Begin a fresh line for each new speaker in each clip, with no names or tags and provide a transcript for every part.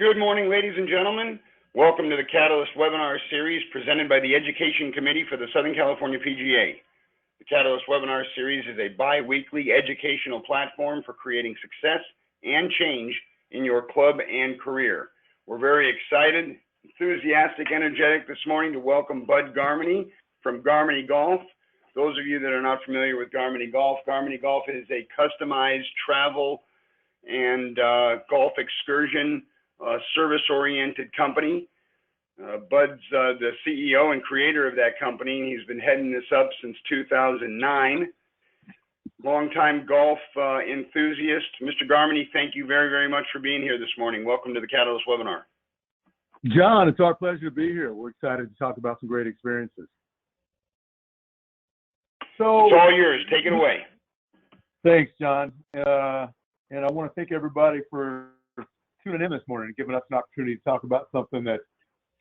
Good morning, ladies and gentlemen. Welcome to the Catalyst webinar series presented by the Education Committee for the Southern California PGA. The Catalyst webinar series is a bi-weekly educational platform for creating success and change in your club and career. We're very excited, enthusiastic, energetic this morning to welcome Bud Garmany from Garmany Golf. Those of you that are not familiar with Garmany Golf is a customized travel and golf excursion service-oriented company. Bud's the CEO and creator of that company. He's been heading this up since 2009. Longtime golf enthusiast. Mr. Garmany, thank you very, very much for being here this morning. Welcome to the Catalyst webinar.
John, it's our pleasure to be here. We're excited to talk about some great experiences. So
it's all yours. Take it away.
Thanks, John. And I want to thank everybody for tuning in this morning and giving us an opportunity to talk about something that's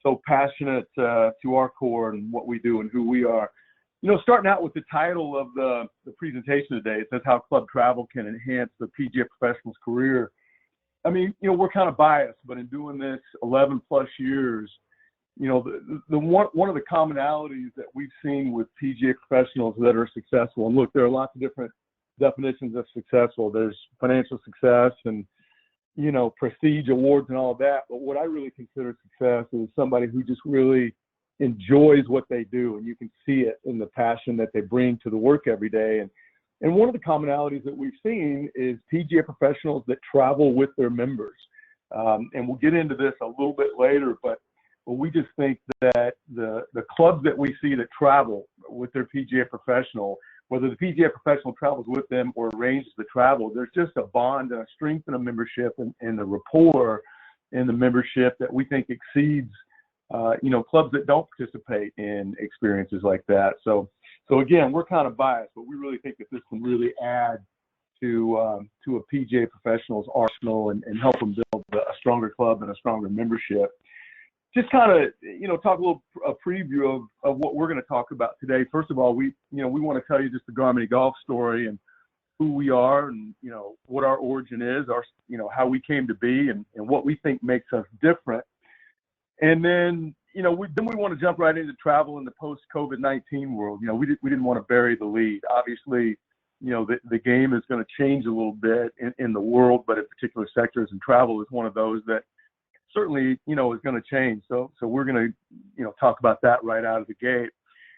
so passionate to our core and what we do and who we are. You know, starting out with the title of the presentation today, it says how club travel can enhance the PGA professional's career. I mean, you know, we're kind of biased, but in doing this 11 plus years, you know, one of the commonalities that we've seen with PGA professionals that are successful, and look, there are lots of different definitions of successful. There's financial success and, you know, prestige awards and all of that. But what I really consider success is somebody who just really enjoys what they do. And you can see it in the passion that they bring to the work every day. And one of the commonalities that we've seen is PGA professionals that travel with their members. And we'll get into this a little bit later, but we just think that the clubs that we see that travel with their PGA professional, whether the PGA professional travels with them or arranges the travel, there's just a bond and a strength in a membership and the rapport in the membership that we think exceeds, you know, clubs that don't participate in experiences like that. So again, we're kind of biased, but we really think that this can really add to a PGA professional's arsenal and help them build a stronger club and a stronger membership. Just kind of, you know, talk a preview of what we're going to talk about today. First of all, we want to tell you just the Garmany Golf story and who we are and, you know, what our origin is, you know, how we came to be and what we think makes us different. And then, you know, we want to jump right into travel in the post-COVID-19 world. You know, we didn't want to bury the lead. Obviously, you know, the game is going to change a little bit in the world, but in particular sectors, and travel is one of those that certainly, you know, is going to change. So we're going to, you know, talk about that right out of the gate.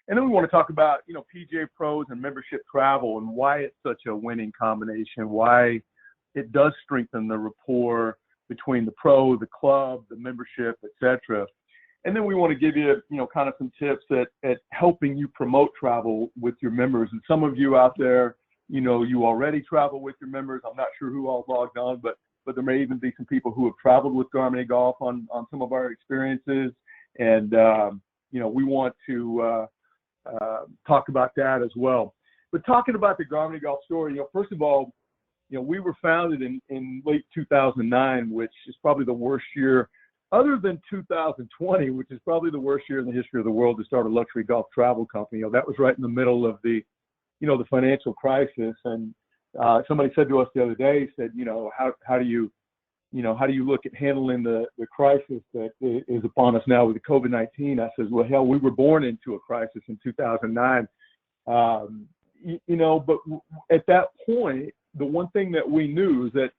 And then we want to talk about, you know, PGA pros and membership travel and why it's such a winning combination, why it does strengthen the rapport between the pro, the club, the membership, etc. And then we want to give you, you know, kind of some tips at helping you promote travel with your members. And some of you out there, you know, you already travel with your members. I'm not sure who all logged on, but there may even be some people who have traveled with Garmany Golf on some of our experiences. And, you know, we want to talk about that as well. But talking about the Garmany Golf story, you know, first of all, you know, we were founded in late 2009, which is probably the worst year, other than 2020, which is probably the worst year in the history of the world to start a luxury golf travel company. You know, that was right in the middle of the, you know, the financial crisis. And somebody said to us the other day, said, you know, how do you look at handling the crisis that is upon us now with the COVID-19? I says, well, hell, we were born into a crisis in 2009. You know, but at that point, the one thing that we knew is that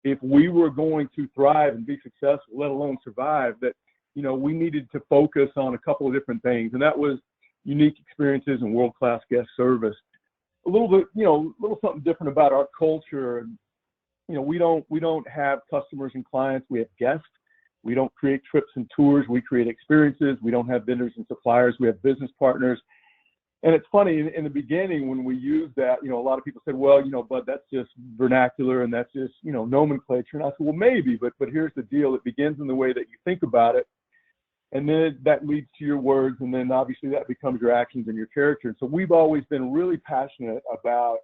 if we were going to thrive and be successful, let alone survive, that, you know, we needed to focus on a couple of different things. And that was unique experiences and world-class guest service. A little bit, you know, a little something different about our culture. And, you know, we don't have customers and clients. We have guests. We don't create trips and tours. We create experiences. We don't have vendors and suppliers. We have business partners. And it's funny, in the beginning when we used that, you know, a lot of people said, well, you know, Bud, that's just vernacular and that's just, you know, nomenclature. And I said, well, maybe, but here's the deal. It begins in the way that you think about it. And then that leads to your words. And then obviously that becomes your actions and your character. And so we've always been really passionate about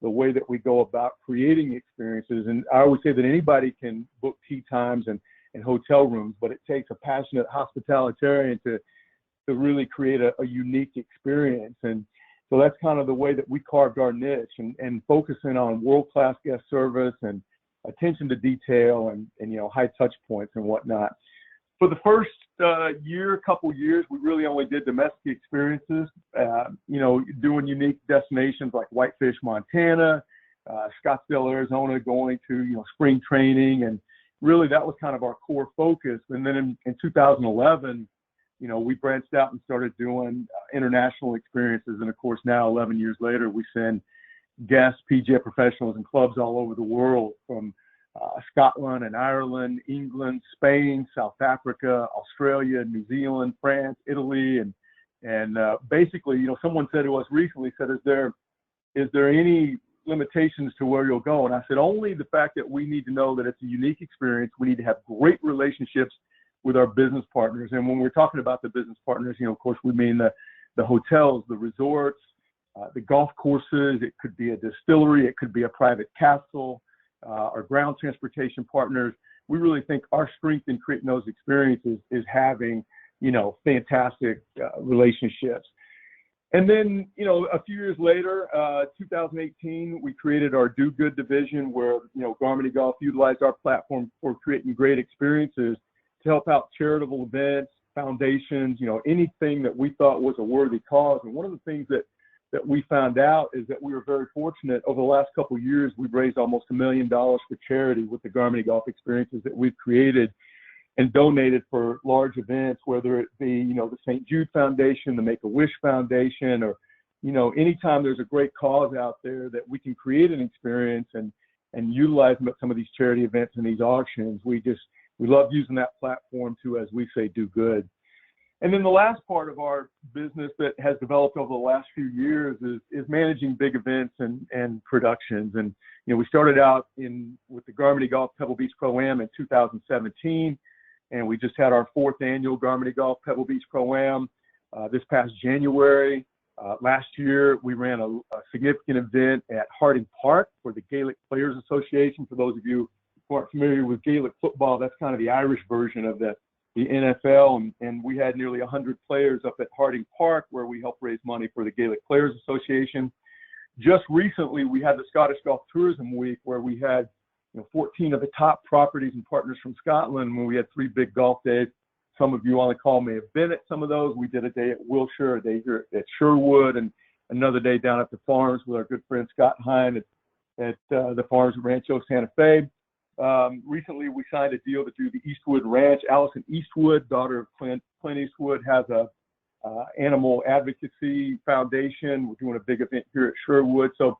the way that we go about creating experiences. And I always say that anybody can book tee times and hotel rooms, but it takes a passionate hospitalitarian to really create a unique experience. And so that's kind of the way that we carved our niche and focusing on world-class guest service and attention to detail and high touch points and whatnot. For the first couple years, we really only did domestic experiences, doing unique destinations like Whitefish, Montana, Scottsdale, Arizona, going to, spring training. And really that was kind of our core focus. And then in 2011, we branched out and started doing international experiences. And of course, now 11 years later, we send guests, PGA professionals and clubs all over the world, from Scotland and Ireland, England, Spain, South Africa, Australia, New Zealand, France, Italy. And basically, someone said to us recently, said, is there any limitations to where you'll go? And I said, only the fact that we need to know that it's a unique experience. We need to have great relationships with our business partners. And when we're talking about the business partners, of course, we mean the hotels, the resorts, the golf courses. It could be a distillery. It could be a private castle, our ground transportation partners. We really think our strength in creating those experiences is having, fantastic relationships. And then, a few years later, 2018, we created our Do Good division where, Garmany Golf utilized our platform for creating great experiences to help out charitable events, foundations, anything that we thought was a worthy cause. And one of the things that we found out is that we were very fortunate. Over the last couple of years, we've raised almost $1 million for charity with the Garmany Golf experiences that we've created and donated for large events, whether it be, the St. Jude Foundation, the Make-A-Wish Foundation, or, anytime there's a great cause out there that we can create an experience and utilize some of these charity events and these auctions. We love using that platform to, as we say, do good. And then the last part of our business that has developed over the last few years is managing big events and productions. And, we started out with the Garmany Golf Pebble Beach Pro-Am in 2017. And we just had our 4th annual Garmany Golf Pebble Beach Pro-Am this past January. Last year, we ran a significant event at Harding Park for the Gaelic Players Association. For those of you who aren't familiar with Gaelic football, that's kind of the Irish version of the NFL. And we had nearly 100 players up at Harding Park where we helped raise money for the Gaelic Players Association. Just recently, we had the Scottish Golf Tourism Week where we had 14 of the top properties and partners from Scotland when we had 3 big golf days. Some of you on the call may have been at some of those. We did a day at Wilshire, a day here at Sherwood, and another day down at the farms with our good friend Scott Hine at the farms of Rancho Santa Fe. Recently, we signed a deal to do the Eastwood Ranch. Allison Eastwood, daughter of Clint Eastwood, has a animal advocacy foundation. We're doing a big event here at Sherwood. So,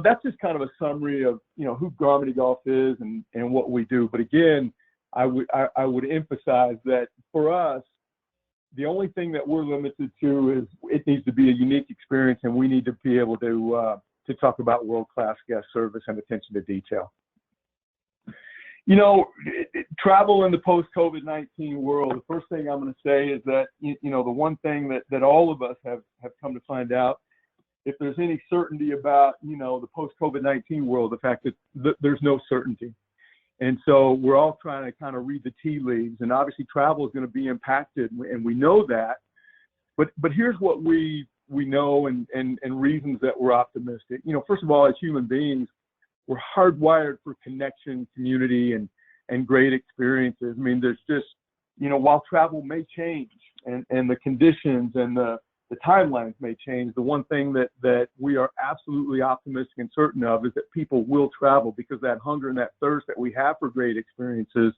that's just kind of a summary of, who Garmany Golf is and what we do. But again, I would emphasize that for us, the only thing that we're limited to is it needs to be a unique experience, and we need to be able to talk about world-class guest service and attention to detail. Travel in the post-COVID-19 world, the first thing I'm going to say is that, the one thing that all of us have come to find out, if there's any certainty about, the post-COVID-19 world, the fact that there's no certainty. And so we're all trying to kind of read the tea leaves, and obviously travel is going to be impacted, and we know that. But here's what we know and reasons that we're optimistic. First of all, as human beings, we're hardwired for connection, community, and great experiences. I mean, there's just, while travel may change and the conditions and the timelines may change, the one thing that we are absolutely optimistic and certain of is that people will travel, because that hunger and that thirst that we have for great experiences,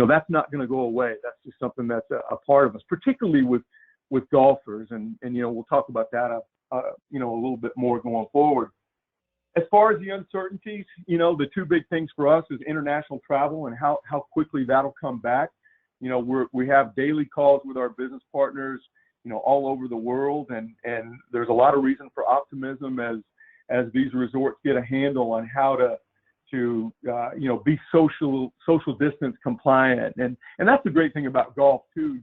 that's not going to go away. That's just something that's a part of us, particularly with golfers. And we'll talk about that, a little bit more going forward. As far as the uncertainties, the 2 big things for us is international travel and how quickly that'll come back. We have daily calls with our business partners, all over the world, and there's a lot of reason for optimism as these resorts get a handle on how to be social distance compliant, and that's the great thing about golf too.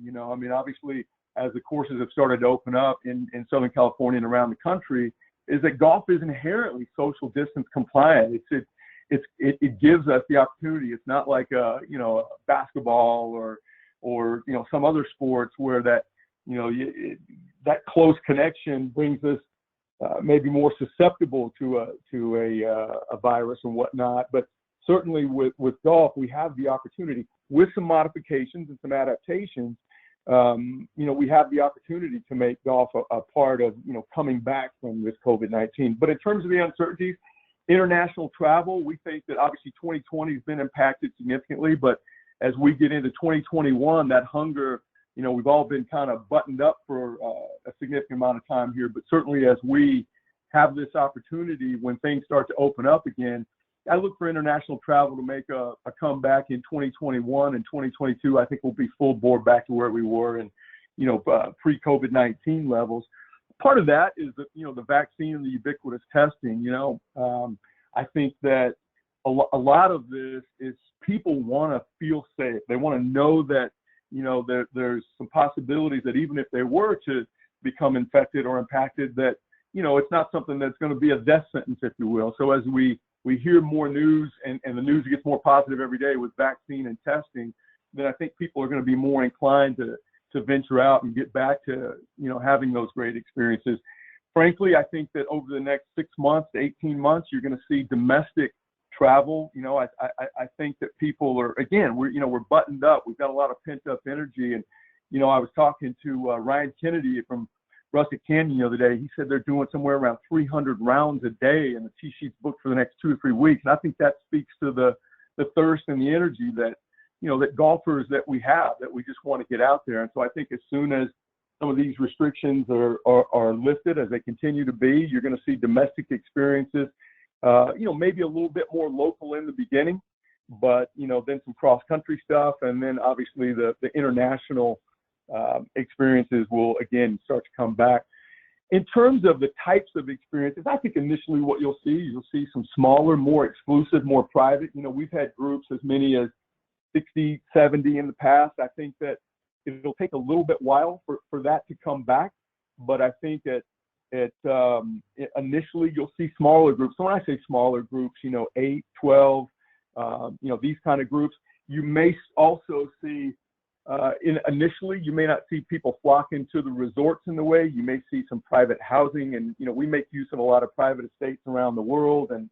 Obviously, as the courses have started to open up in Southern California and around the country, is that golf is inherently social distance compliant. It gives us the opportunity. It's not like basketball or some other sports where that that close connection brings us maybe more susceptible to a virus and whatnot. But certainly with golf, we have the opportunity with some modifications and some adaptations. We have the opportunity to make golf a part of, coming back from this COVID-19. But in terms of the uncertainties, international travel, we think that obviously 2020 has been impacted significantly, but as we get into 2021, that hunger, we've all been kind of buttoned up for a significant amount of time here, but certainly as we have this opportunity when things start to open up again, I look for international travel to make a comeback in 2021 and 2022. I think we'll be full bore back to where we were in, pre-COVID-19 levels. Part of that is the vaccine and the ubiquitous testing. I think that a lot of this is people want to feel safe. They want to know that, there's some possibilities that even if they were to become infected or impacted, that, it's not something that's going to be a death sentence, if you will. So as we hear more news and the news gets more positive every day with vaccine and testing, then I think people are going to be more inclined to venture out and get back to, having those great experiences. Frankly, I think that over the next 6 months to 18 months, you're going to see domestic travel. I think that people are, again, we're buttoned up. We've got a lot of pent up energy. And, I was talking to Ryan Kennedy from Rustic Canyon the other day. He said they're doing somewhere around 300 rounds a day, and the tee sheet's booked for the next 2 or 3 weeks. And I think that speaks to the thirst and the energy that, that golfers that we have, that we just want to get out there. And so I think as soon as some of these restrictions are lifted, as they continue to be, you're going to see domestic experiences, maybe a little bit more local in the beginning, but, then some cross-country stuff. And then obviously the international experiences will again start to come back. In terms of the types of experiences, I think initially what you'll see some smaller, more exclusive, more private. We've had groups as many as 60, 70 in the past. I think that it'll take a little bit while for that to come back, but I think that initially you'll see smaller groups. So when I say smaller groups, 8, 12, these kind of groups. You may also see initially, you may not see people flocking to the resorts in the way. You may see some private housing, and we make use of a lot of private estates around the world and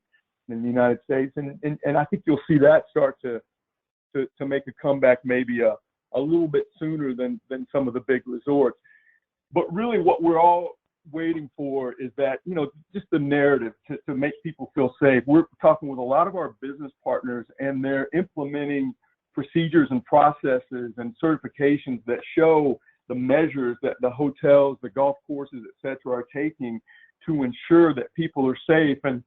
in the United States, and I think you'll see that start to make a comeback maybe a little bit sooner than some of the big resorts. But really, what we're all waiting for is that just the narrative to make people feel safe. We're talking with a lot of our business partners, and they're implementing procedures and processes and certifications that show the measures that the hotels, the golf courses, et cetera, are taking to ensure that people are safe. And,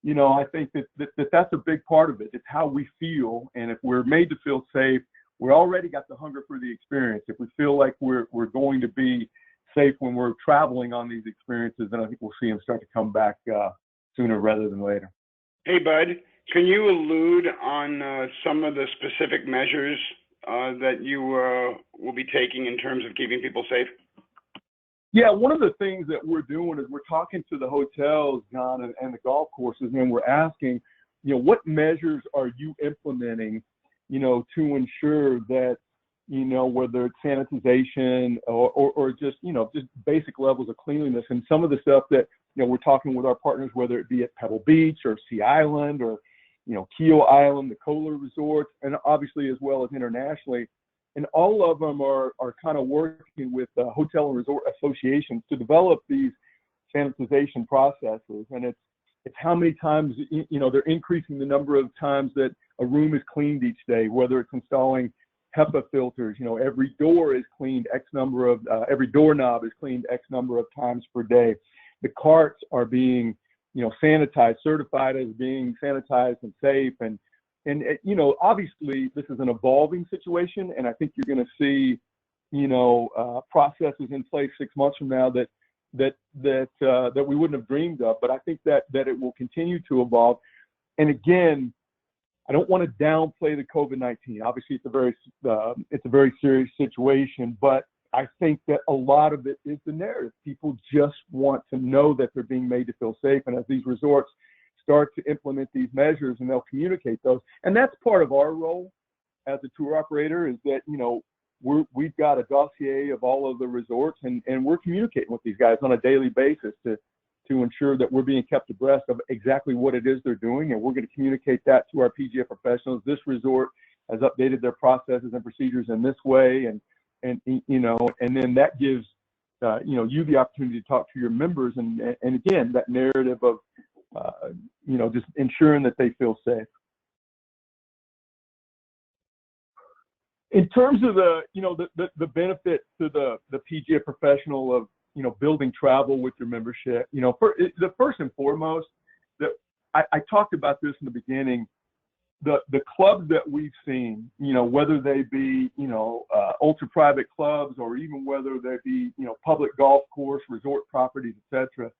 I think that's a big part of it. It's how we feel. And if we're made to feel safe, we already got the hunger for the experience. If we feel like we're going to be safe when we're traveling on these experiences, then I think we'll see them start to come back sooner rather than later.
Hey, Bud. Can you allude on some of the specific measures that you will be taking in terms of keeping people safe?
Yeah, one of the things that we're doing is we're talking to the hotels, John, and the golf courses, and we're asking, what measures are you implementing, to ensure that, whether it's sanitization or just, just basic levels of cleanliness. And some of the stuff that, we're talking with our partners, whether it be at Pebble Beach or Sea Island or Keel Island, the Kohler resorts, and obviously as well as internationally. And all of them are kind of working with hotel and resort associations to develop these sanitization processes. And it's how many times, they're increasing the number of times that a room is cleaned each day, whether it's installing HEPA filters. Every door is cleaned X number of, every doorknob is cleaned X number of times per day. The carts are being sanitized, certified as being sanitized and safe. And obviously this is an evolving situation. And I think you're going to see, processes in place 6 months from now that we wouldn't have dreamed of. But I think that it will continue to evolve. And again, I don't want to downplay the COVID-19. Obviously it's a very serious situation, but I think that a lot of it is the narrative. People just want to know that they're being made to feel safe. And as these resorts start to implement these measures, and they'll communicate those. And that's part of our role as a tour operator, is that, we've got a dossier of all of the resorts, and we're communicating with these guys on a daily basis to to ensure that we're being kept abreast of exactly what it is they're doing, and we're going to communicate that to our PGA professionals. This resort has updated their processes and procedures in this way, and and then that gives you the opportunity to talk to your members, and again, that narrative of just ensuring that they feel safe. In terms of the benefit to the PGA professional of building travel with your membership, the first and foremost, that I talked about this in the beginning, the clubs that we've seen, whether they be ultra private clubs or even whether they be public golf course, resort properties, etc.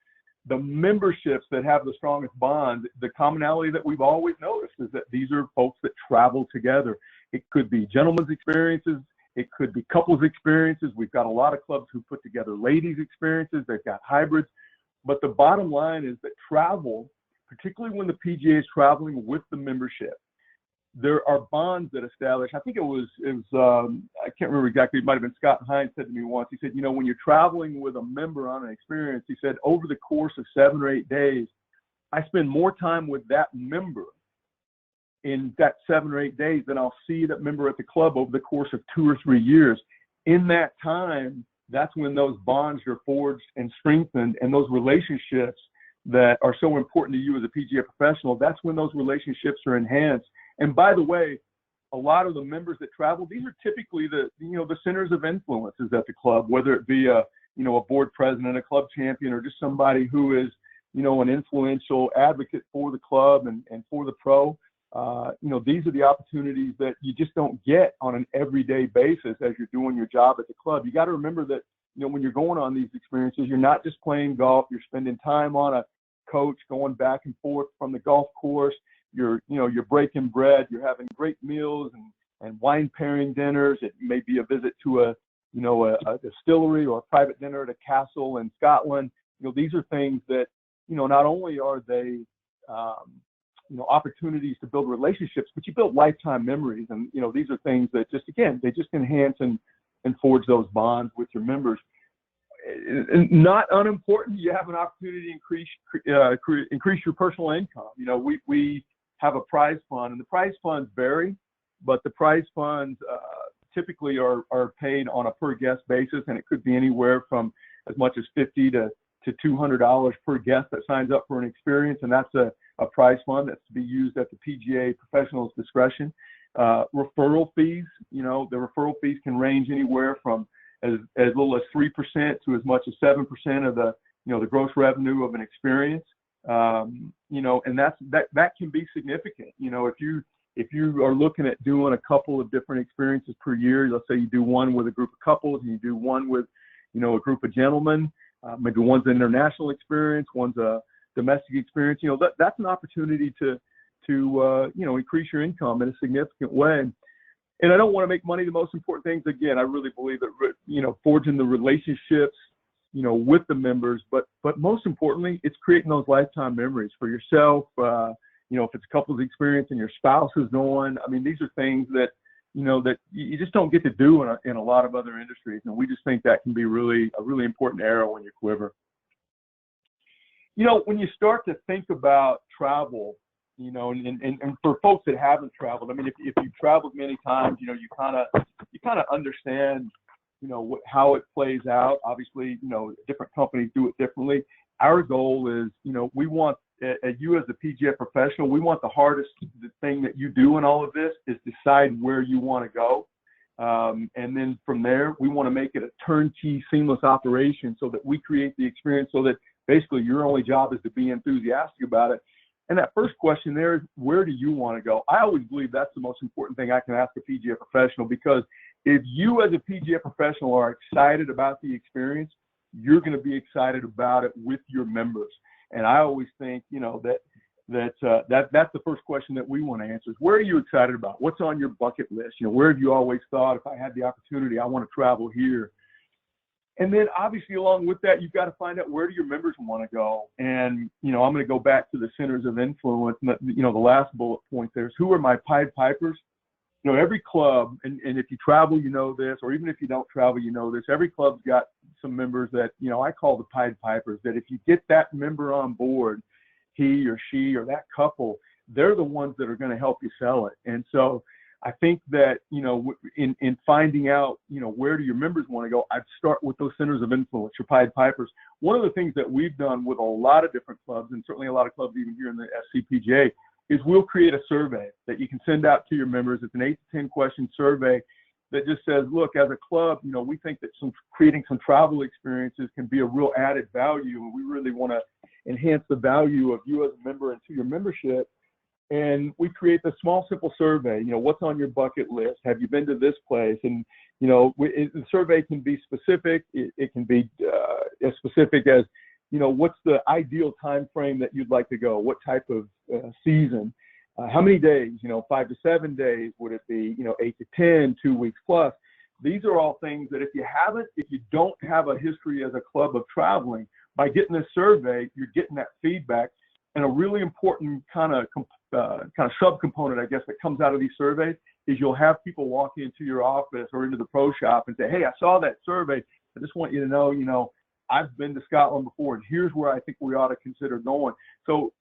The memberships that have the strongest bond, the commonality that we've always noticed is that these are folks that travel together. It could be gentlemen's experiences. It could be couples experiences. We've got a lot of clubs who put together ladies experiences. They've got hybrids. But the bottom line is that travel, particularly when the PGA is traveling with the membership, there are bonds that establish. I think it was I can't remember exactly. It might have been Scott Hines said to me once. He said, when you're traveling with a member on an experience, he said, over the course of 7 or 8 days, I spend more time with that member in that 7 or 8 days than I'll see that member at the club over the course of 2 or 3 years. In that time, that's when those bonds are forged and strengthened, and those relationships that are so important to you as a PGA professional, that's when those relationships are enhanced. And by the way, a lot of the members that travel, these are typically the centers of influences at the club, whether it be a board president, a club champion, or just somebody who is, an influential advocate for the club and for the pro. These are the opportunities that you just don't get on an everyday basis as you're doing your job at the club. You got to remember that, when you're going on these experiences, you're not just playing golf, you're spending time on a coach, going back and forth from the golf course. You're breaking bread, you're having great meals and wine pairing dinners. It may be a visit to a distillery or a private dinner at a castle in Scotland. These are things that, not only are they, opportunities to build relationships, but you build lifetime memories. And, these are things that they just enhance and forge those bonds with your members. And not unimportant, you have an opportunity to increase your personal income. We have a prize fund, and the prize funds vary, but the prize funds typically are paid on a per guest basis, and it could be anywhere from as much as $50 to $200 per guest that signs up for an experience, and that's a prize fund that's to be used at the PGA professional's discretion. Referral fees, the referral fees can range anywhere from as little as 3% to as much as 7% of the gross revenue of an experience. And that can be significant. If you are looking at doing a couple of different experiences per year, let's say you do one with a group of couples and you do one with, a group of gentlemen, maybe one's an international experience, one's a domestic experience, that's an opportunity to increase your income in a significant way. And I don't want to make money the most important things. Again, I really believe that, forging the relationships, with the members, but most importantly, it's creating those lifetime memories for yourself. If it's a couple's experience and your spouse is going, these are things that, that you just don't get to do in a lot of other industries. And we just think that can be a really important arrow in your quiver. When you start to think about travel, and for folks that haven't traveled, if you've traveled many times, you kind of understand, how it plays out. Obviously, different companies do it differently. Our goal is, we want you as a PGA professional, we want the hardest thing that you do in all of this is decide where you want to go. And then from there, we want to make it a turnkey, seamless operation so that we create the experience so that basically your only job is to be enthusiastic about it. And that first question there is, where do you want to go? I always believe that's the most important thing I can ask a PGA professional, because if you as a PGA professional are excited about the experience, you're going to be excited about it with your members. And I always think, that's the first question that we want to answer is, where are you excited about? What's on your bucket list? Where have you always thought, if I had the opportunity, I want to travel here? And then obviously along with that, you've got to find out, where do your members want to go? And, I'm going to go back to the centers of influence. The last bullet point there is, who are my Pied Pipers? Every club, and if you travel, this, or even if you don't travel, this, every club's got some members that, I call the Pied Pipers, that if you get that member on board, he or she or that couple, they're the ones that are going to help you sell it. And so I think that, in finding out, where do your members want to go, I'd start with those centers of influence, your Pied Pipers. One of the things that we've done with a lot of different clubs, and certainly a lot of clubs even here in the SCPGA, is we'll create a survey that you can send out to your members. It's an 8 to 10 question survey that just says, look, as a club, we think that creating some travel experiences can be a real added value, and we really want to enhance the value of you as a member and to your membership. And we create this small, simple survey. What's on your bucket list? Have you been to this place? And the survey can be specific. It can be as specific as, what's the ideal time frame that you'd like to go? What type of season? How many days? 5 to 7 days? Would it be 8 to 10, 2 weeks plus? These are all things that if you don't have a history as a club of traveling, by getting this survey, you're getting that feedback. And a really important kind of subcomponent, I guess, that comes out of these surveys is you'll have people walk into your office or into the pro shop and say, hey, I saw that survey. I just want you to know, I've been to Scotland before, and here's where I think we ought to consider going. So,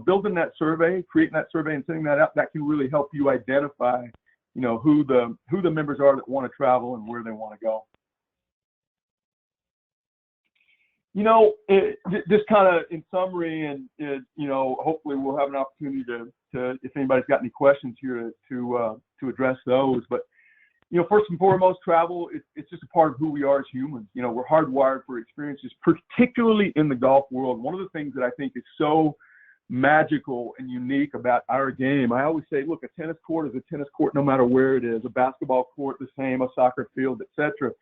building that survey, creating that survey and sending that out, that can really help you identify, who the members are that want to travel and where they want to go. Just kind of in summary, and hopefully we'll have an opportunity to if anybody's got any questions here to address those. But first and foremost, travel it's just a part of who we are as humans. We're hardwired for experiences, particularly in the golf world. One of the things that I think is so magical and unique about our game, I always say, look, a tennis court is a tennis court no matter where it is. A basketball court the same, a soccer field, etc.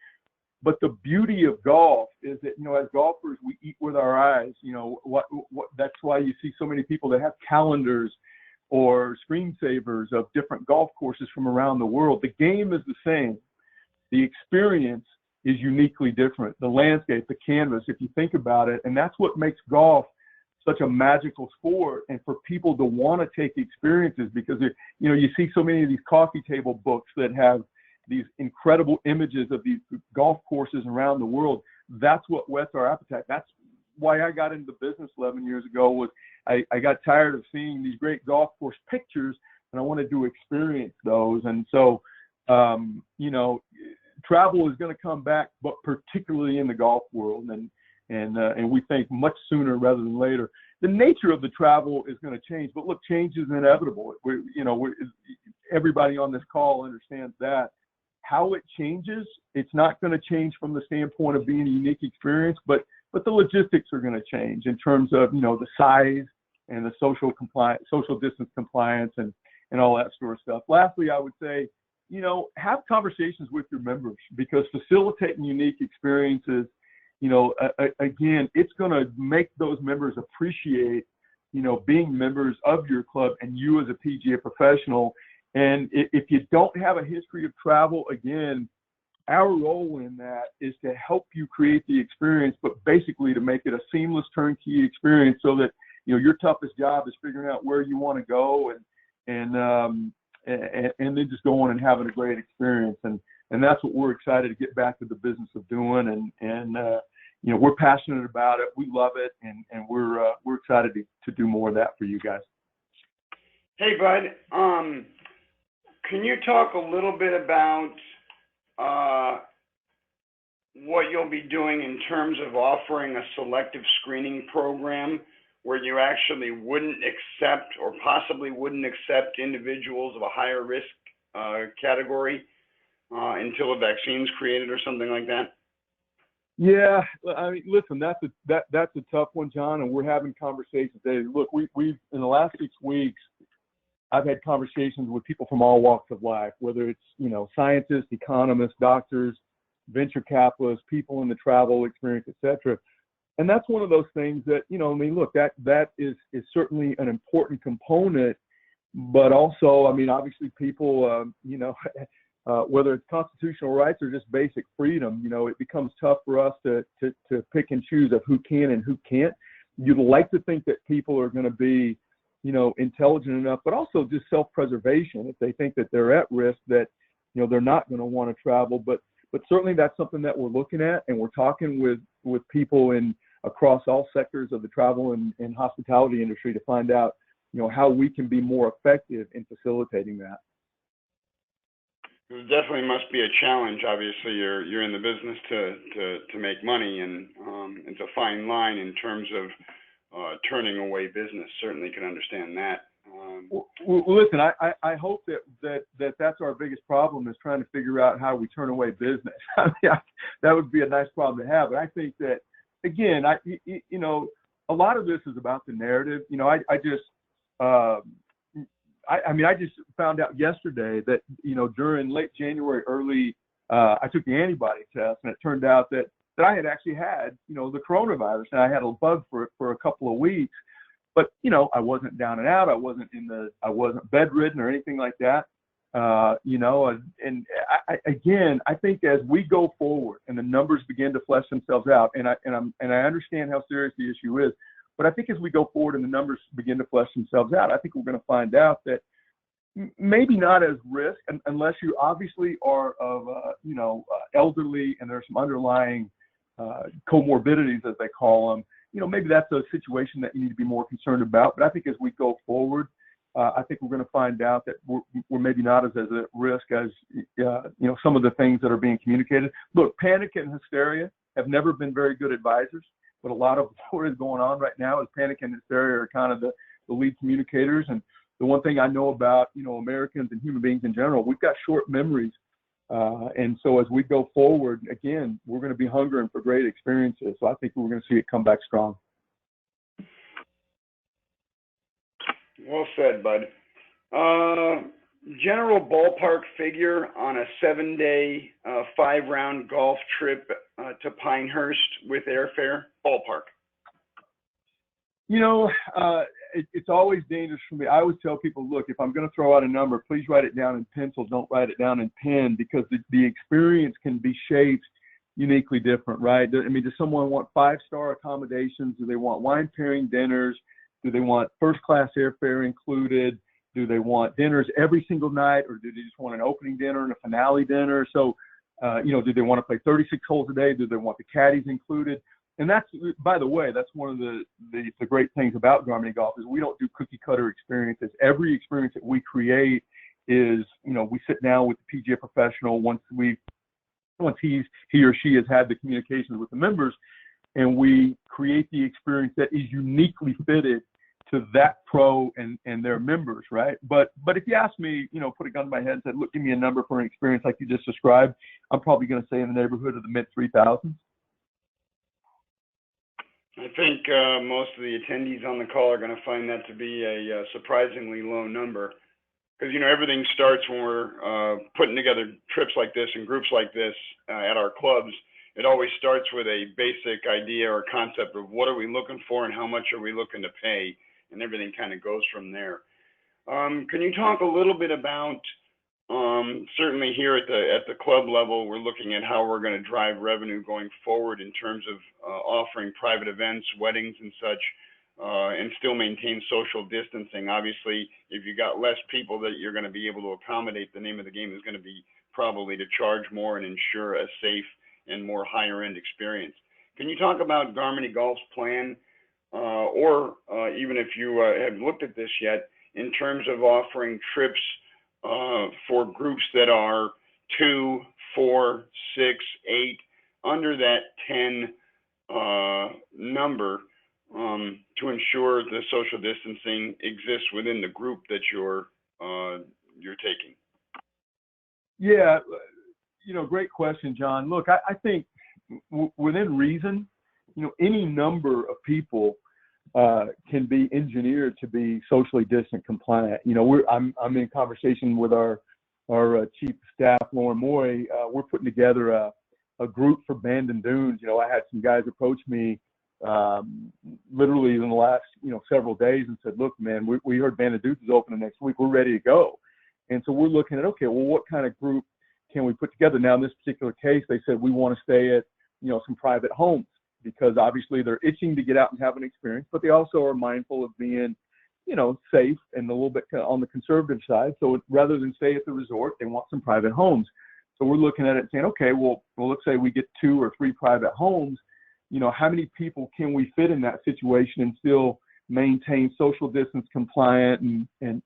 But the beauty of golf is that, as golfers, we eat with our eyes. That's why you see so many people that have calendars or screensavers of different golf courses from around the world. The game is the same. The experience is uniquely different. The landscape, the canvas, if you think about it, and that's what makes golf such a magical sport. And for people to want to take experiences, because you see so many of these coffee table books that have these incredible images of these golf courses around the world. That's what whets our appetite. That's why I got into business 11 years ago. Was I got tired of seeing these great golf course pictures, and I wanted to experience those. And so, travel is going to come back, but particularly in the golf world, and we think much sooner rather than later. The nature of the travel is going to change, but look, change is inevitable. Everybody on this call understands that. How it changes, it's not going to change from the standpoint of being a unique experience, but the logistics are going to change in terms of, the size and the social distance compliance and all that sort of stuff. Lastly, I would say, have conversations with your members, because facilitating unique experiences, again, it's going to make those members appreciate, being members of your club and you as a PGA professional. And if you don't have a history of travel, again, our role in that is to help you create the experience, but basically to make it a seamless turnkey experience so that, your toughest job is figuring out where you want to go and then just going and having a great experience. And that's what we're excited to get back to the business of doing. And we're passionate about it. We love it. And we're excited to do more of that for you guys.
Hey, Bud. Can you talk a little bit about what you'll be doing in terms of offering a selective screening program where you actually wouldn't accept or possibly wouldn't accept individuals of a higher risk category until a vaccine's created or something like that?
Yeah, I mean, listen, that's a tough one, John, and we're having conversations today. Look, we've in the last 6 weeks, I've had conversations with people from all walks of life, whether it's, scientists, economists, doctors, venture capitalists, people in the travel experience, et cetera. And that's one of those things that, look, that is certainly an important component, but also, obviously people, whether it's constitutional rights or just basic freedom, it becomes tough for us to pick and choose of who can and who can't. You'd like to think that people are going to be, intelligent enough, but also just self-preservation. If they think that they're at risk, that, they're not going to want to travel. But but certainly that's something that we're looking at, and we're talking with people across all sectors of the travel and hospitality industry to find out, how we can be more effective in facilitating that.
It definitely must be a challenge. Obviously, you're in the business to make money, and it's a fine line in terms of turning away business. Certainly can understand that.
Well, listen, I hope that's our biggest problem, is trying to figure out how we turn away business. That would be a nice problem to have. But I think that, again, a lot of this is about the narrative. I just found out yesterday that, during late January, I took the antibody test, and it turned out that I had actually had, the coronavirus, and I had a bug for a couple of weeks. But, I wasn't down and out. I wasn't bedridden or anything like that. Again, I think as we go forward and the numbers begin to flesh themselves out, and I understand how serious the issue is, but I think as we go forward and the numbers begin to flesh themselves out, I think we're going to find out that maybe not as risk, unless you obviously are of, elderly, and there's some underlying comorbidities, as they call them. Maybe that's a situation that you need to be more concerned about. But I think as we go forward, I think we're going to find out that we're maybe not as at risk as, some of the things that are being communicated. Look, panic and hysteria have never been very good advisors, but a lot of what is going on right now is panic and hysteria are kind of the lead communicators. And the one thing I know about, Americans and human beings in general, we've got short memories. And so as we go forward, again, we're going to be hungering for great experiences. So I think we're going to see it come back strong.
Well said, bud. General ballpark figure on a 7-day, 5-round golf trip to Pinehurst with airfare? Ballpark.
It's always dangerous for me. I always tell people, look, if I'm going to throw out a number, please write it down in pencil. Don't write it down in pen, because the experience can be shaped uniquely different, right? Does someone want 5-star accommodations? Do they want wine pairing dinners? Do they want first-class airfare included? Do they want dinners every single night, or do they just want an opening dinner and a finale dinner? So, do they want to play 36 holes a day? Do they want the caddies included? And that's, by the way, that's one of the great things about Garmany Golf, is we don't do cookie cutter experiences. Every experience that we create is, we sit down with the PGA professional once he or she has had the communications with the members, and we create the experience that is uniquely fitted to that pro and their members, right? But if you ask me, put a gun to my head and said, look, give me a number for an experience like you just described, I'm probably going to say in the neighborhood of the mid 3,000s.
I think most of the attendees on the call are going to find that to be a surprisingly low number, because everything starts when we're putting together trips like this and groups like this at our clubs. It always starts with a basic idea or concept of what are we looking for and how much are we looking to pay, and everything kind of goes from there. Can you talk a little bit about, certainly here at the club level, we're looking at how we're going to drive revenue going forward in terms of offering private events, weddings and such, and still maintain social distancing. Obviously, if you got less people that you're going to be able to accommodate, the name of the game is going to be probably to charge more and ensure a safe and more higher end experience. Can you talk about Garmany Golf's plan, or even if you have looked at this yet, in terms of offering trips for groups that are 2, 4, 6, 8, under that 10 number, to ensure the social distancing exists within the group that you're taking?
Yeah, great question, John. Look, I think within reason, any number of people can be engineered to be socially distant compliant. I'm in conversation with our chief of staff, Lauren Moy. We're putting together a group for Bandon Dunes. I had some guys approach me literally in the last several days and said, look, man, we heard Bandon Dunes is opening next week. We're ready to go. And so we're looking at, okay, well, what kind of group can we put together? Now, in this particular case, they said we want to stay at some private homes, because obviously they're itching to get out and have an experience, but they also are mindful of being, safe and a little bit on the conservative side. So rather than stay at the resort, they want some private homes. So we're looking at it and saying, okay, well, let's say we get 2 or 3 private homes. How many people can we fit in that situation and still maintain social distance compliant and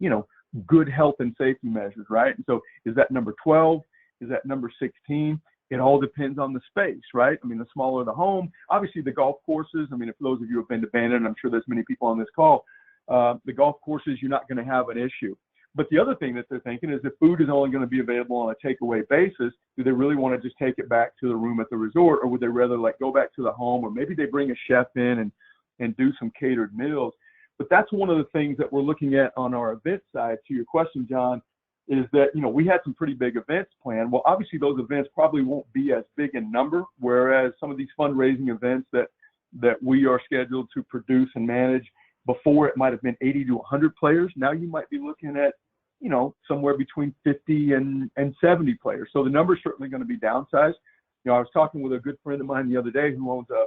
good health and safety measures, right? And so is that number 12? Is that number 16? It all depends on the space, right? I mean, the smaller the home, obviously the golf courses, I mean, if those of you have been to Bandon, I'm sure there's many people on this call, the golf courses, you're not going to have an issue. But the other thing that they're thinking is if food is only going to be available on a takeaway basis, do they really want to just take it back to the room at the resort, or would they rather go back to the home, or maybe they bring a chef in and do some catered meals? But that's one of the things that we're looking at on our event side. To your question, John, is that, we had some pretty big events planned. Well, obviously those events probably won't be as big in number, whereas some of these fundraising events that we are scheduled to produce and manage, before it might have been 80 to 100 players. Now you might be looking at, somewhere between 50 and 70 players. So the number's certainly going to be downsized. I was talking with a good friend of mine the other day who owns a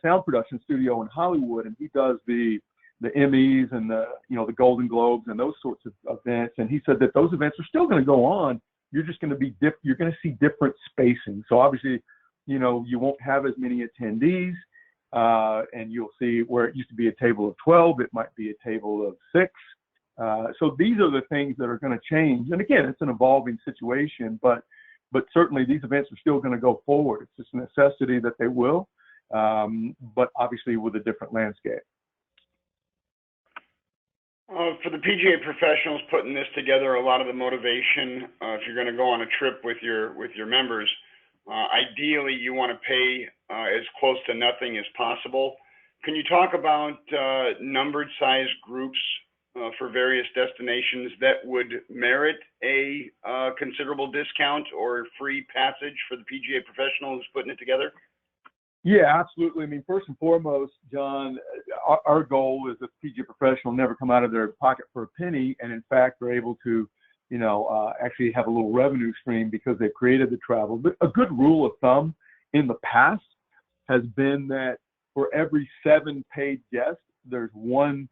sound production studio in Hollywood, and he does the Emmys and the Golden Globes and those sorts of events. And he said that those events are still going to go on. You're just going to be you're going to see different spacing. So obviously, you won't have as many attendees, and you'll see where it used to be a table of 12, it might be a table of 6. So these are the things that are going to change. And again, it's an evolving situation, but certainly these events are still going to go forward. It's just a necessity that they will, but obviously with a different landscape.
For the PGA professionals putting this together, a lot of the motivation, if you're going to go on a trip with your members, ideally you want to pay as close to nothing as possible. Can you talk about numbered size groups for various destinations that would merit a considerable discount or free passage for the PGA professional who's putting it together?
Yeah, absolutely. I mean, first and foremost, John, our goal is that the PGA professional never come out of their pocket for a penny, and in fact, they're able to, actually have a little revenue stream because they've created the travel. But a good rule of thumb in the past has been that for every 7 paid guests, there's 1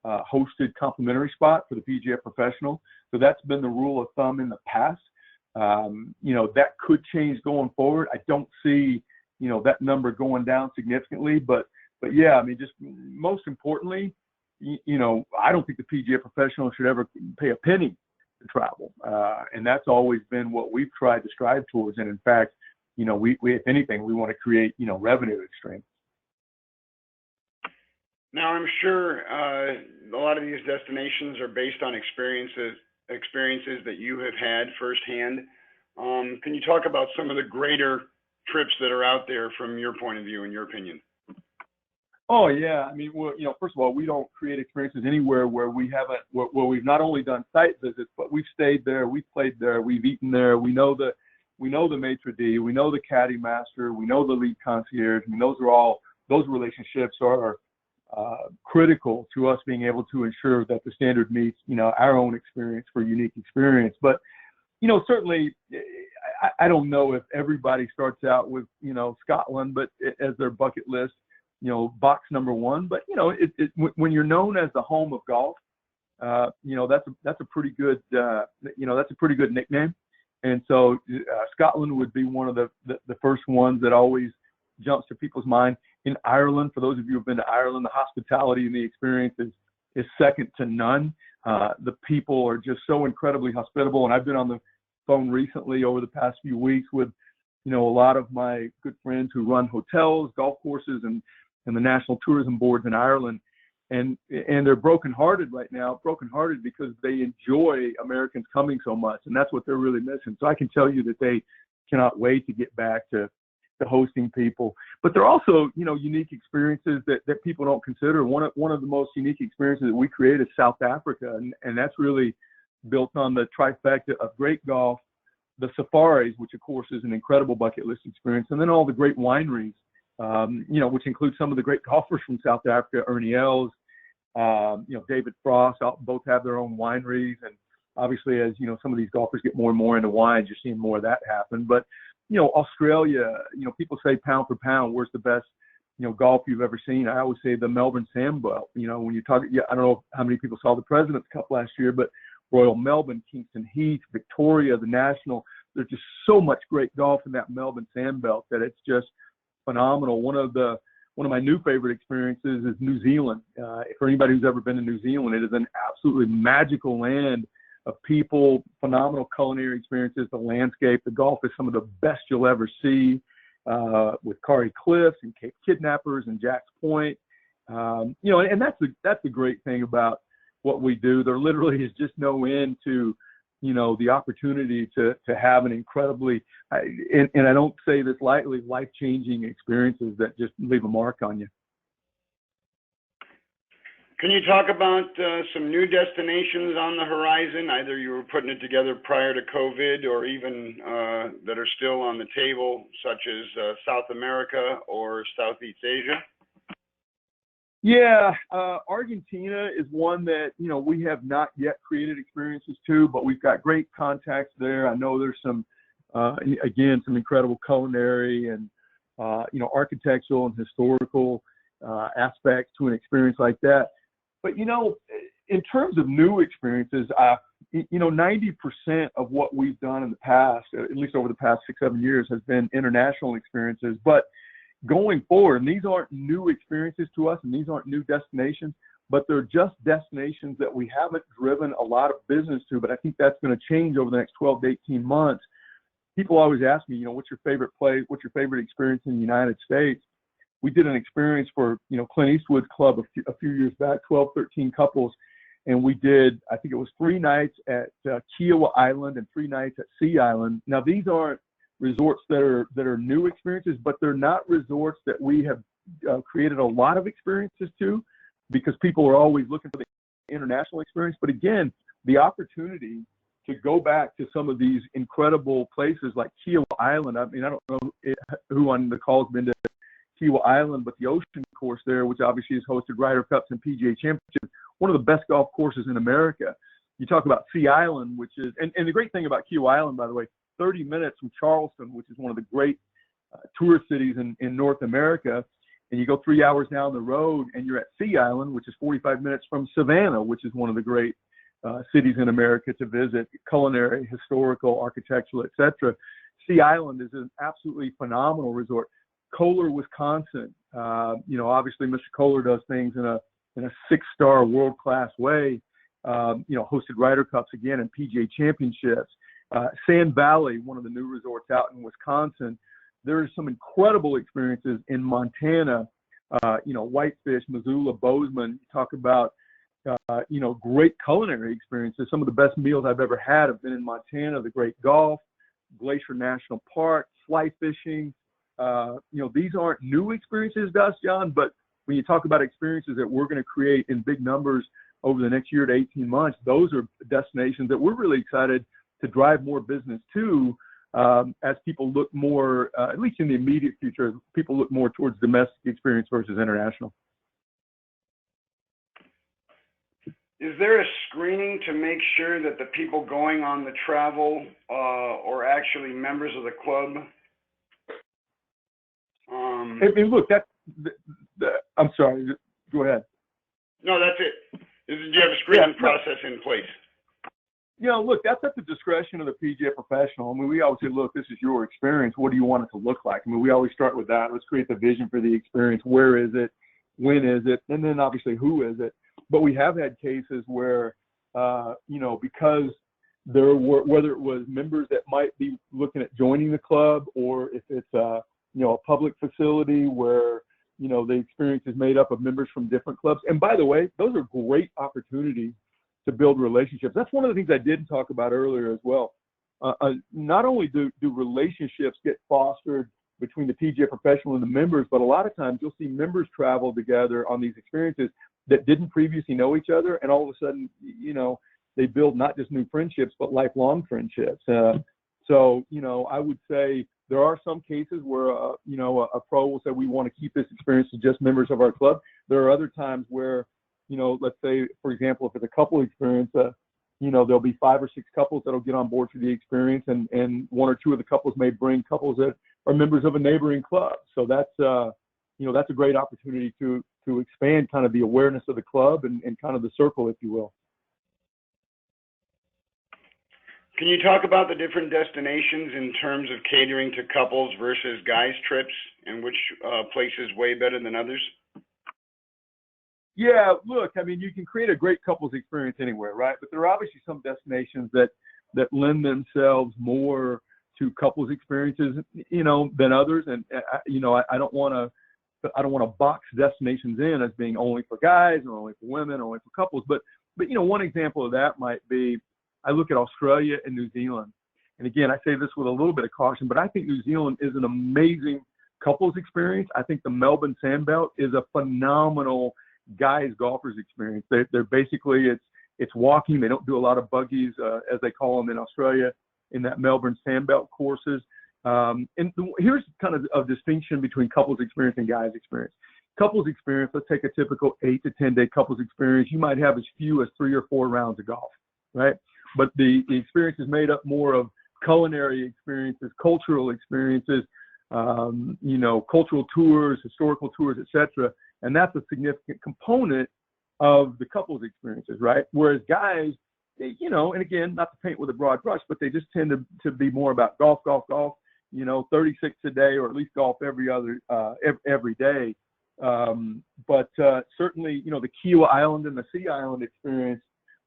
hosted complimentary spot for the PGA professional. So that's been the rule of thumb in the past. That could change going forward. I don't see that number going down significantly, but yeah, I mean, just most importantly, I don't think the PGA professional should ever pay a penny to travel. And that's always been what we've tried to strive towards. And in fact, we if anything, we want to create, revenue stream.
Now, I'm sure a lot of these destinations are based on experiences that you have had firsthand. Can you talk about some of the greater trips that are out there from your point of view, in your opinion?
Oh yeah, I mean, well, first of all, we don't create experiences anywhere where we haven't, where we've not only done site visits, but we've stayed there, we've played there, we've eaten there. We know the maitre d', we know the caddy master, we know the lead concierge. I mean, those relationships are critical to us being able to ensure that the standard meets, our own experience for unique experience. But certainly, I don't know if everybody starts out with, Scotland, but as their bucket list, box number 1. But, when you're known as the home of golf, that's a pretty good, that's a pretty good nickname. And so Scotland would be one of the first ones that always jumps to people's mind. In Ireland, for those of you who've been to Ireland, the hospitality and the experience is second to none. The people are just so incredibly hospitable. And I've been on the phone recently over the past few weeks with, a lot of my good friends who run hotels, golf courses, and the national tourism boards in Ireland. And they're brokenhearted right now, because they enjoy Americans coming so much. And that's what they're really missing. So I can tell you that they cannot wait to get back to hosting people. But there are also, unique experiences that people don't consider. One of the most unique experiences that we create is South Africa. And that's really built on the trifecta of great golf, the safaris, which of course is an incredible bucket list experience, and then all the great wineries, which include some of the great golfers from South Africa, Ernie Els, David Frost, both have their own wineries. And obviously, as some of these golfers get more and more into wines, you're seeing more of that happen. But Australia, people say pound for pound, where's the best, golf you've ever seen? I always say the Melbourne Sandbelt. When you talk, I don't know how many people saw the President's Cup last year, but Royal Melbourne, Kingston Heath, Victoria, the National, there's just so much great golf in that Melbourne Sandbelt that it's just phenomenal. One of my new favorite experiences is New Zealand. For anybody who's ever been to New Zealand, it is an absolutely magical land of people, phenomenal culinary experiences, the landscape, the golf is some of the best you'll ever see, with Quarry Cliffs and Cape Kidnappers and Jack's Point. And that's the great thing about what we do. There literally is just no end to, the opportunity to have an incredibly, and I don't say this lightly, life-changing experiences that just leave a mark on you.
Can you talk about some new destinations on the horizon? Either you were putting it together prior to COVID or even that are still on the table, such as South America or Southeast Asia?
Yeah, Argentina is one that, we have not yet created experiences to, but we've got great contacts there. I know there's some, again, some incredible culinary and, architectural and historical aspects to an experience like that. But, in terms of new experiences, 90% of what we've done in the past, at least over the past 6-7 years, has been international experiences. But going forward, and these aren't new experiences to us and these aren't new destinations, but they're just destinations that we haven't driven a lot of business to. But I think that's going to change over the next 12 to 18 months. People always ask me, what's your favorite place? What's your favorite experience in the United States? We did an experience for, Clint Eastwood's club a few years back, 12, 13 couples. And we did, I think it was 3 nights at Kiowa Island and 3 nights at Sea Island. Now, these aren't resorts that are new experiences, but they're not resorts that we have created a lot of experiences to, because people are always looking for the international experience. But again, the opportunity to go back to some of these incredible places like Kiowa Island. I mean, I don't know who on the call has been to Kiowa Island, but the ocean course there, which obviously has hosted Ryder Cups and PGA Championships, one of the best golf courses in America. You talk about Sea Island, which is, and the great thing about Kiowa Island, by the way, 30 minutes from Charleston, which is one of the great tourist cities in North America, and you go 3 hours down the road and you're at Sea Island, which is 45 minutes from Savannah, which is one of the great cities in America to visit, culinary, historical, architectural, etc. Sea Island is an absolutely phenomenal resort. Kohler, Wisconsin, obviously Mr. Kohler does things in a 6-star world-class way, hosted Ryder Cups again and PGA Championships. Sand Valley, one of the new resorts out in Wisconsin. There's some incredible experiences in Montana, Whitefish, Missoula, Bozeman. You talk about, great culinary experiences. Some of the best meals I've ever had have been in Montana, the great golf, Glacier National Park, fly fishing. These aren't new experiences to us, John, but when you talk about experiences that we're going to create in big numbers over the next year to 18 months, those are destinations that we're really excited to drive more business to, as people look more, at least in the immediate future, people look more towards domestic experience versus international.
Is there a screening to make sure that the people going on the travel are actually members of the club?
Look, I'm sorry, go ahead.
No, that's it. Do you have a screening process in place?
Look, that's at the discretion of the PGA professional. I mean, we always say, look, this is your experience. What do you want it to look like? I mean, we always start with that. Let's create the vision for the experience. Where is it? When is it? And then obviously, who is it? But we have had cases where, because there were, whether it was members that might be looking at joining the club, or if it's a public facility where, the experience is made up of members from different clubs. And by the way, those are great opportunities to build relationships. That's one of the things I didn't talk about earlier as well. Not only do relationships get fostered between the PGA professional and the members, but a lot of times you'll see members travel together on these experiences that didn't previously know each other, and all of a sudden, they build not just new friendships, but lifelong friendships. So, I would say there are some cases where, a pro will say, we want to keep this experience to just members of our club. There are other times where, let's say, for example, if it's a couple experience, there'll be 5 or 6 couples that'll get on board for the experience, and 1 or 2 of the couples may bring couples that are members of a neighboring club. So that's a great opportunity to expand kind of the awareness of the club and kind of the circle, if you will.
Can you talk about the different destinations in terms of catering to couples versus guys trips, and which places way better than others?
Yeah, look, I mean, you can create a great couples experience anywhere, right? But there are obviously some destinations that lend themselves more to couples experiences, than others. And I don't want to box destinations in as being only for guys or only for women or only for couples. But one example of that might be, I look at Australia and New Zealand. And again, I say this with a little bit of caution, but I think New Zealand is an amazing couples experience. I think the Melbourne Sandbelt is a phenomenal guys golfers experience. They're basically, it's walking. They don't do a lot of buggies, as they call them in Australia, in that Melbourne Sandbelt courses. Here's kind of a distinction between couples experience and guys experience. Couples experience, let's take a typical 8 to 10 day couples experience. You might have as few as 3 or 4 rounds of golf, right? But the experience is made up more of culinary experiences, cultural experiences, cultural tours, historical tours, etc. And that's a significant component of the couples experiences, right? Whereas guys, and again, not to paint with a broad brush, but they just tend to be more about golf, 36 a day, or at least golf every day. But certainly, the Kiwa Island and the Sea Island experience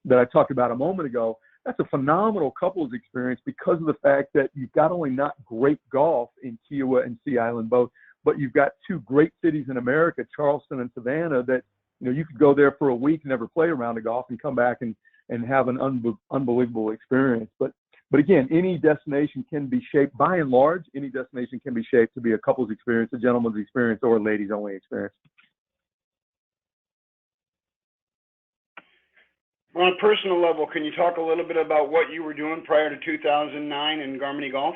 that I talked about a moment ago, that's a phenomenal couples experience because of the fact that you've got only not great golf in Kiwa and Sea Island both, but you've got 2 great cities in America, Charleston and Savannah, that you could go there for a week, never play a round of golf, and come back and have an unbelievable experience. But again, any destination can be shaped, by and large, any destination can be shaped to be a couple's experience, a gentleman's experience, or a ladies only experience.
On a personal level, can you talk a little bit about what you were doing prior to 2009 in Garmany Golf?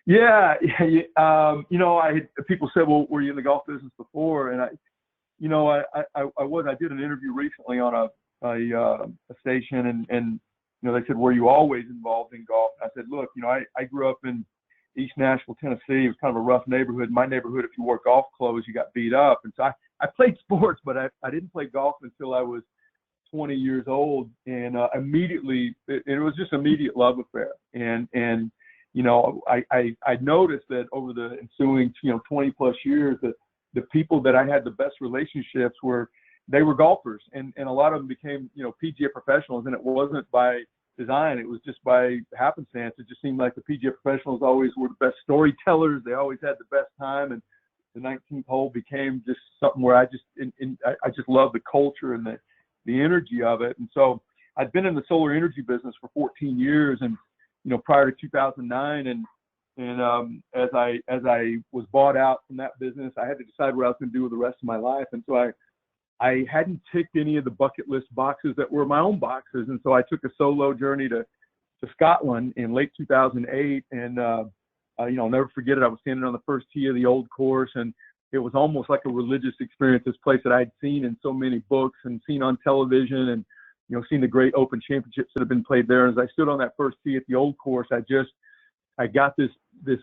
Yeah, people said, well, were you in the golf business before? And I was. I did an interview recently on a station, and they said, were you always involved in golf? I said, look, I grew up in East Nashville, Tennessee. It was kind of a rough neighborhood. In my neighborhood, if you wore golf clothes, you got beat up. And so I played sports, but I didn't play golf until I was 20 years old, and immediately it was just immediate love affair. And I noticed that over the ensuing 20 plus years, that the people that I had the best relationships were golfers, and a lot of them became PGA professionals, and it wasn't by design, it was just by happenstance. It just seemed like the PGA professionals always were the best storytellers. They always had the best time, and the 19th hole became just something where I just loved the culture and the energy of it. And so I'd been in the solar energy business for 14 years, and prior to 2009, and as I was bought out from that business, I had to decide what I was going to do with the rest of my life. And so I hadn't ticked any of the bucket list boxes that were my own boxes, and so I took a solo journey to Scotland in late 2008, and I'll never forget it. I was standing on the first tee of the old course, and it was almost like a religious experience, this place that I'd seen in so many books and seen on television, and seen the great Open Championships that have been played there. And as I stood on that first tee at the old course, I got this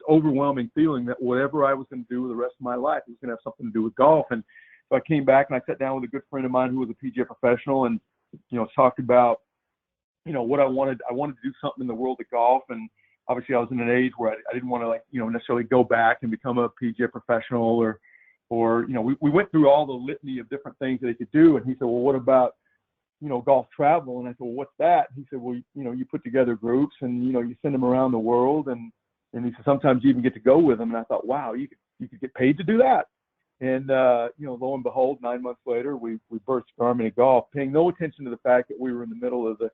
overwhelming feeling that whatever I was going to do with the rest of my life was going to have something to do with golf. And so I came back and I sat down with a good friend of mine who was a PGA professional, and talked about what I wanted. I wanted to do something in the world of golf, and obviously I was in an age where I didn't want to necessarily go back and become a PGA professional, or we went through all the litany of different things that he could do. And he said, well, what about golf travel? And I said, well, what's that? He said, well, you put together groups, and you send them around the world, and he said sometimes you even get to go with them. And I thought, wow, you could get paid to do that. And lo and behold, 9 months later, we birthed Garmany Golf, paying no attention to the fact that we were in the middle of the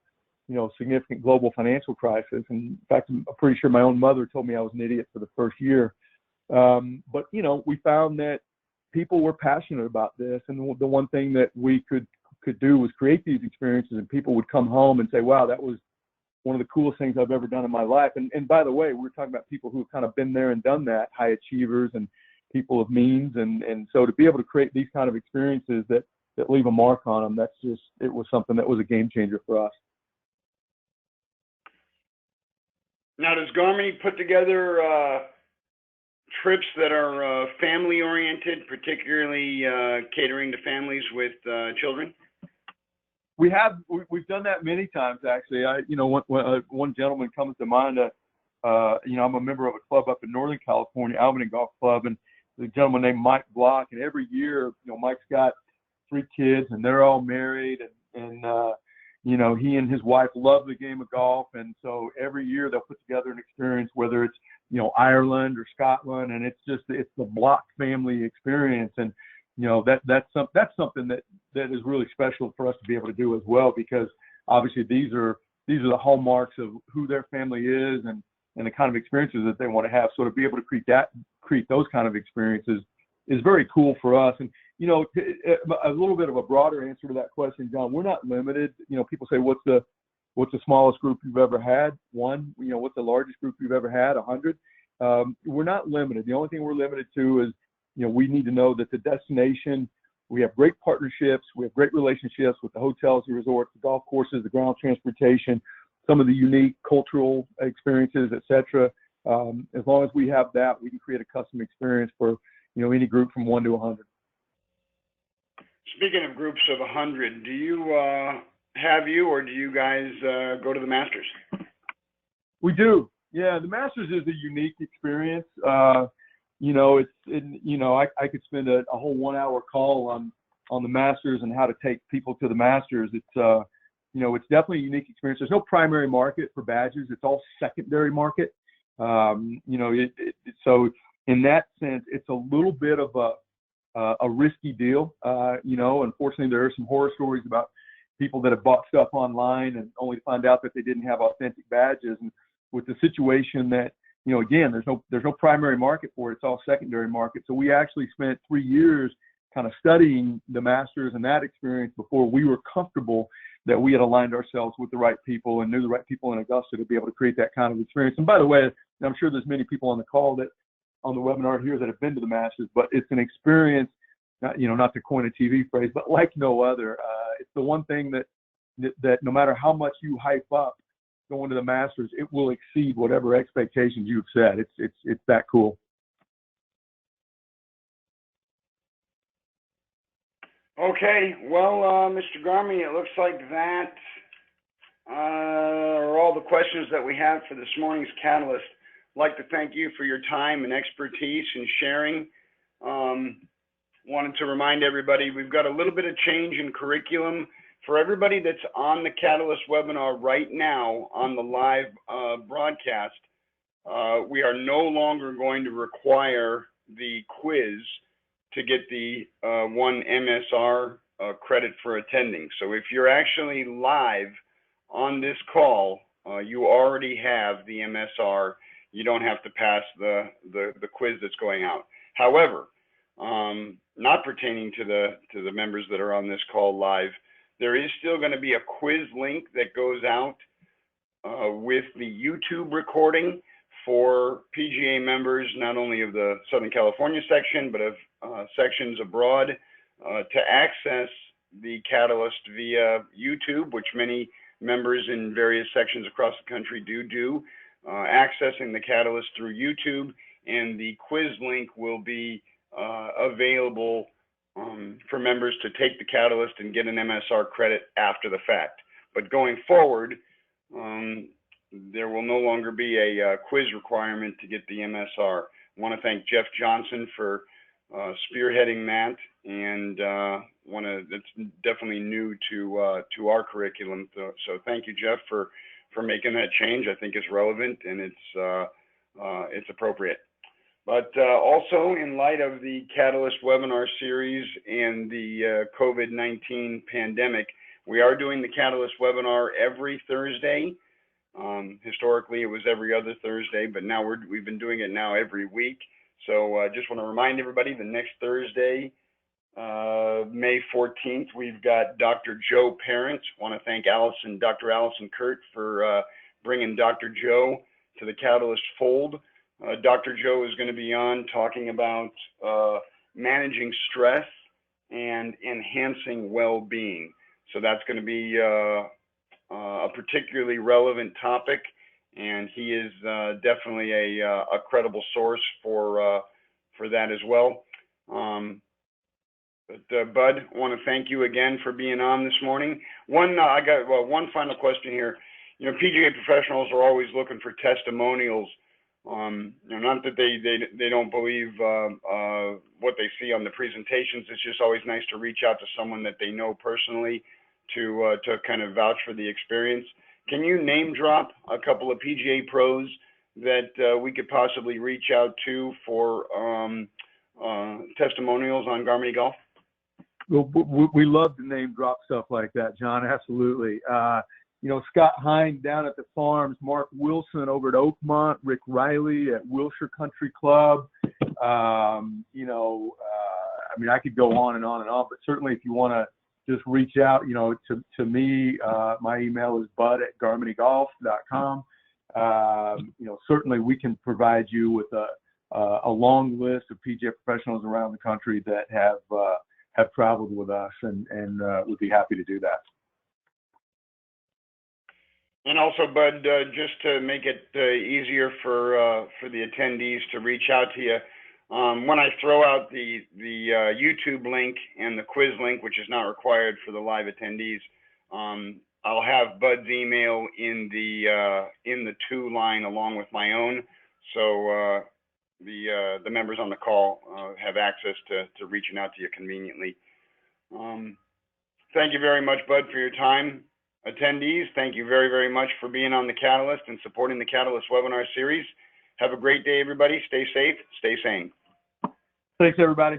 significant global financial crisis. And in fact, I'm pretty sure my own mother told me I was an idiot for the first year. But we found that people were passionate about this, and the one thing that we could do was create these experiences, and people would come home and say, wow, that was one of the coolest things I've ever done in my life. And by the way, we're talking about people who've kind of been there and done that, high achievers and people of means. And so to be able to create these kind of experiences that leave a mark on them, it was something that was a game changer for us.
Now, does Garmany put together trips that are family oriented, particularly catering to families with children?
We've done that many times, actually. One gentleman comes to mind. I'm a member of a club up in Northern California, Albany Golf Club, and the gentleman named Mike Block. And every year, Mike's got 3 kids, and they're all married, and he and his wife love the game of golf, and so every year they'll put together an experience, whether it's Ireland or Scotland, and it's the Block family experience, and that's something that is really special for us to be able to do as well, because obviously these are the hallmarks of who their family is and the kind of experiences that they want to have. So to be able to create those kind of experiences is very cool for us. And a little bit of a broader answer to that question, John, we're not limited. People say, what's the smallest group you've ever had? 1. What's the largest group you've ever had? 100. We're not limited. The only thing we're limited to is, we need to know that the destination, we have great partnerships, we have great relationships with the hotels, the resorts, the golf courses, the ground transportation, some of the unique cultural experiences, et cetera. As long as we have that, we can create a custom experience for, any group from 1 to 100.
Speaking of groups of 100, do you guys go to the Masters?
We do. Yeah, the Masters is a unique experience. I could spend a whole 1-hour call on the Masters and how to take people to the Masters. It's definitely a unique experience. There's no primary market for badges. It's all secondary market. So in that sense, it's a little bit of a risky deal. Unfortunately, there are some horror stories about people that have bought stuff online and only to find out that they didn't have authentic badges. And with the situation that, again, there's no primary market for it. It's all secondary market. So we actually spent 3 years kind of studying the Masters and that experience before we were comfortable that we had aligned ourselves with the right people and knew the right people in Augusta to be able to create that kind of experience. And by the way, I'm sure there's many people on the call that on the webinar here that have been to the Masters, but it's an experience, not to coin a TV phrase, but like no other. It's the one thing that no matter how much you hype up going to the Masters, it will exceed whatever expectations you've set. It's that cool.
Okay, well, Mr. Garmany, it looks like that are all the questions that we have for this morning's Catalyst. I'd like to thank you for your time and expertise and sharing. Wanted to remind everybody, we've got a little bit of change in curriculum. For everybody that's on the Catalyst webinar right now on the live broadcast, we are no longer going to require the quiz to get the 1 MSR credit for attending. So if you're actually live on this call, you already have the MSR. You don't have to pass the quiz that's going out. However, not pertaining to the members that are on this call live, there is still going to be a quiz link that goes out with the YouTube recording for PGA members, not only of the Southern California section, but of sections abroad, to access the Catalyst via YouTube, which many members in various sections across the country do, accessing the Catalyst through YouTube, and the quiz link will be available for members to take the Catalyst and get an MSR credit after the fact. But going forward, there will no longer be a quiz requirement to get the MSR. I want to thank Jeff Johnson for spearheading that, and it's definitely new to our curriculum. So thank you, Jeff, for making that change. I think it's relevant and it's appropriate. But also, in light of the Catalyst webinar series and the COVID-19 pandemic, we are doing the Catalyst webinar every Thursday. Historically, it was every other Thursday, but now we've been doing it now every week. So I just want to remind everybody, the next Thursday, May 14th, we've got Dr. Joe Parent. I want to thank Dr. Allison Kurt for bringing Dr. Joe to the Catalyst fold. Dr. Joe is going to be on talking about managing stress and enhancing well-being. So that's going to be a particularly relevant topic, and he is definitely a credible source for that as well. But Bud, I want to thank you again for being on this morning. One final question here. You know, PGA professionals are always looking for testimonials. Not that they don't believe what they see on the presentations. It's just always nice to reach out to someone that they know personally to kind of vouch for the experience. Can you name drop a couple of PGA pros that we could possibly reach out to for testimonials on Garmany Golf?
Well, we love to name drop stuff like that, John. Absolutely. You know, Scott Hine down at the Farms, Mark Wilson over at Oakmont, Rick Riley at Wilshire Country Club. I mean, I could go on and on and on, but certainly if you want to just reach out, you know, to me, my email is bud@garmanygolf.com. You know, certainly we can provide you with a long list of PGA professionals around the country that have traveled with us, and would be happy to do that.
And also, Bud, just to make it easier for the attendees to reach out to you, when I throw out the YouTube link and the quiz link, which is not required for the live attendees, I'll have Bud's email in the to line along with my own, so the members on the call have access to reaching out to you conveniently. Thank you very much, Bud, for your time. Attendees, thank you very, very much for being on the Catalyst and supporting the Catalyst webinar series. Have a great day, everybody. Stay safe, stay sane.
Thanks, everybody.